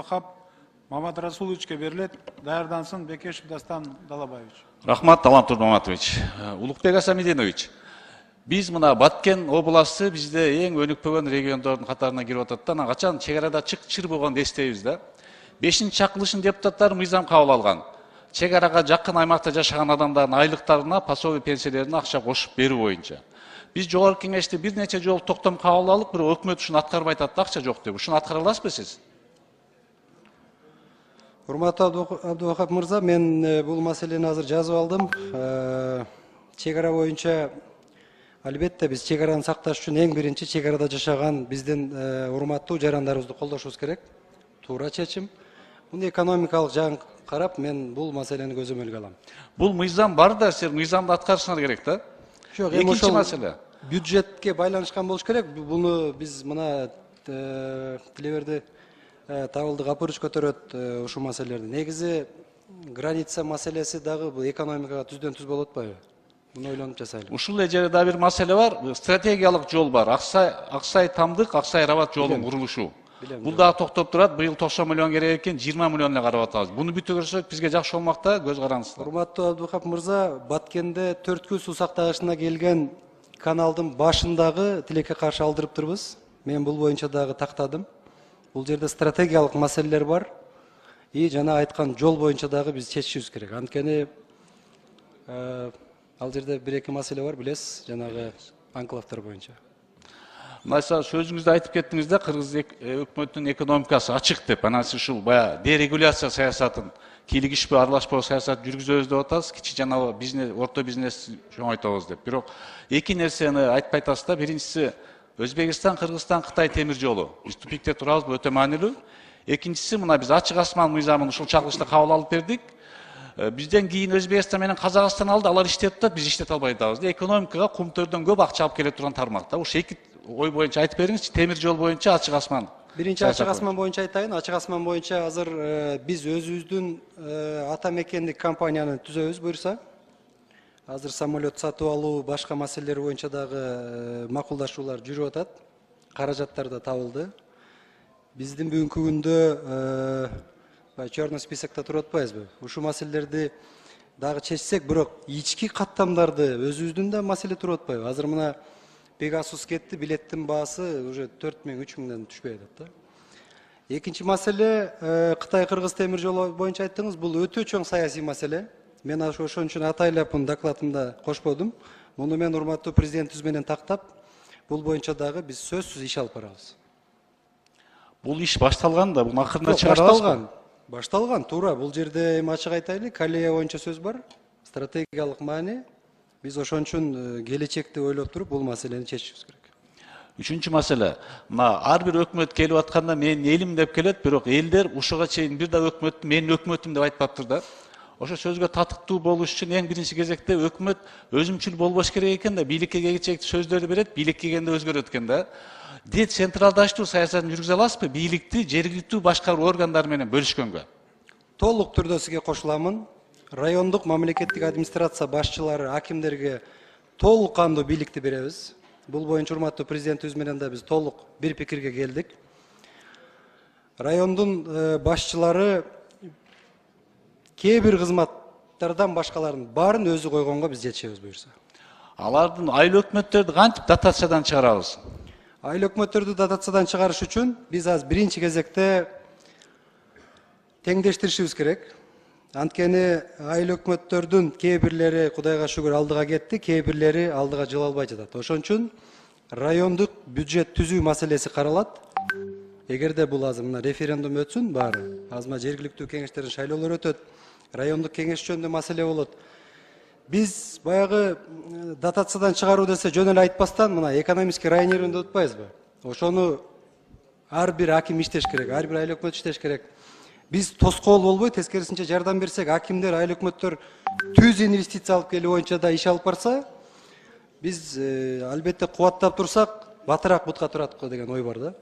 Абдувахап Мамадрасуловичке берилет. Даярдансын Бекешев Дастан Далабаевич. Рахмат, Талант Турмаматович. Улукбек Асамидинович, биз мына Баткен областы бизде эң өнүкпөгөн региондордун катарына кирип атат да, качан чек арада чыр болгонду эстейбиз да. 5-чи чакырылыштын депутаттары мыйзам кабыл алган. Чек арага жакын аймакта жашаган адамдардын айлыктарына пособие пенсияларына акча кошуп берүү боюнча. Биз жогорку кеңеште бир нече жолу токтом кабыл алып, бирок өкмөт ушуну аткарбай атат да, акча жок деп. Ушуну аткара аласызбы сиз? Урматтуу Абдувахап мырза, мен бул маселени азыр жазып алдым. Чек ара боюнча албетте биз чек араны сакташ үчүн эң биринчи чек арада жашаган биздин урматтуу жарандарыбызды колдошубуз керек. Туура чечим. Муну экономикалык жагын карап, мен бул маселени көзөмөлгө алам. Бул мыйзам бар да, силер мыйзамды аткарышыңар керек да. Жок, экинчи маселе. Бюджетке байланышкан болуш керек. Буну биз мына тилеберди Табылды Гапырыч көтөрөт ушул маселелерди. Негизи граница маселеси дагы бул экономикага түздөн түз болуп атпайбы? Муну ойлонуп жасайлы. Ушул жерде да бир маселе бар, стратегиялык жол бар. Аксай Тамдык, Аксай Рабат жолунун курулушу. Бул дагы токтоп турат, быйыл 90 миллион керек экен, 20 миллион эле карап атабыз. Буну бүтө көрсөк бизге жакшы болмок да, көз караңыздар. Урматтуу Абдухап мырза, Баткенде Төрткүл суу сактагычына келген каналдын башындагы тилекке каршы алдырыптырбыз. Мен бул боюнча дагы тактадым. Бул жерде стратегиялык маселелер бар. И жана айткан жол боюнча дагы биз чечишибиз керек. Анткени ал жерде бир-эки маселе бар, билесиз, жанагы анклавтар боюнча. Мына сөзүңүздө айтып кеттиңиз да, кыргыз өкмөтүнүн экономикасы ачык деп, анан сиз ушул баягы дерегуляция саясатын, кийлигишпөө, аралашпоо саясатын жүргүзөбүз деп атасыз, кичи жана бизнес, орто бизнес чоңойтобуз деп. Бирок эки нерсени айтпай атасыз да. Биринчиси Өзбекистан, Кыргызстан, Кытай темир жолу. Биз тупикте турабыз, бул өтө маанилүү. Экинчиси мына биз ачык асман мыйзамын ушул чакырышта кабыл алып бердик. Бизден кийин Өзбекстан менен Казакстан алды, алар иштеп атат, биз иштете албай атабыз. Экономикага кумтөрдөн көп акча алып келе турган тармак да. Ушул эки ой боюнча айтып бериңизчи, темир жол боюнча, ачык асман. Биринчи ачык асман боюнча айтайын. Ачык асман боюнча азыр биз өзүбүздүн ата мекендик компанияны түзөбүз буюрса. Азыр самолет сатып алуу, башка маселелер боюнча дагы макулдашуулар жүрүп атат. Каражаттар да табылды. Биздин бүгүнкү күндө чорный списокто туруп атпайбызбы? Ушул маселелерди дагы чечсек, бирок ички каттамдарды өзүбүздүн да маселе туруп атпайбы? Азыр мына Пегасус кетти, билеттин баасы уже 4000-3000ден түшпөй атат да. Экинчи маселе Кытай-Кыргыз темир жолу боюнча айттыңыз, бул өтө чоң саясий маселе. Мен ошон үчүн атайлап докладымда кошподум. Муну мен урматтуу президентибиз менен тактап, бул боюнча дагы биз сөзсүз иш алып барабыз. Бул иш башталган да, бул акырында чыгарабызбы? Башталган, туура. Бул жерде эми ачык айтайлы, Калея боюнча сөз бар. Стратегиялык маани. Биз ошон үчүн келечекти ойлоп туруп бул маселени чечишибиз керек. Үчүнчү маселе, мына ар бир өкмөт келип атканда менин элим деп келет, бирок элдер ушуга чейин бир да өкмөттү менин өкмөтүм деп айтпаптыр да. Ошо сөзгө татыктуу болуш үчүн эң биринчи кезекте өкмөт өзүмчүл болбош керек экен да, бийликке келечекти сөздөрдү берет, бийлик келгенде өзгөрөт экен да. Децентралдаштыруу саясатын жүргүзө аласызбы? Бийликти жергиликтүү башкаруу органдары менен бөлүшкөнгө. Толук түрдө сизге кошуламын. Райондук мамлекеттик администрация башчылары, акимдерге толук кандуу бийликти беребиз. Бул боюнча урматтуу президентибиз менен да биз толук бир пикирге келдик. Райондун башчылары кээ бир кызматтардан башкаларын баарын өзү койгонго биз жетишебиз буюрса. Алардын айыл өкмөттөрдү кантип дотациядан чыгарабыз? Айыл өкмөттөрдү дотациядан чыгарыш үчүн биз азыр биринчи кезекте теңдештиришибиз керек. Анткени айыл өкмөттөрдүн кээ бирлери Кудайга шүгүр алдыга кетти, кээ бирлери алдыга жыла албай жатат. Ошон үчүн райондук бюджет түзүү маселеси каралат. Эгерде бул азыр мына референдум өтсүн баары, азыр жергиликтүү кеңештердин шайлоолору өтөт, райондук кеңеш жөнүндө маселе болот. Биз баягы дотациядан чыгаруу десе жөн эле айтпастан мына экономический районирование деп атпайбызбы? Ошону ар бир аким иштеш керек, ар бир айыл өкмөт иштеш керек. Биз тоскоол болбой, тескерисинче жардам берсек, акимдер, айыл өкмөттөр түз инвестиция алып келүү боюнча да иш алып барса, биз албетте кубаттап турсак, батыраак бутка турат деген ой бар да.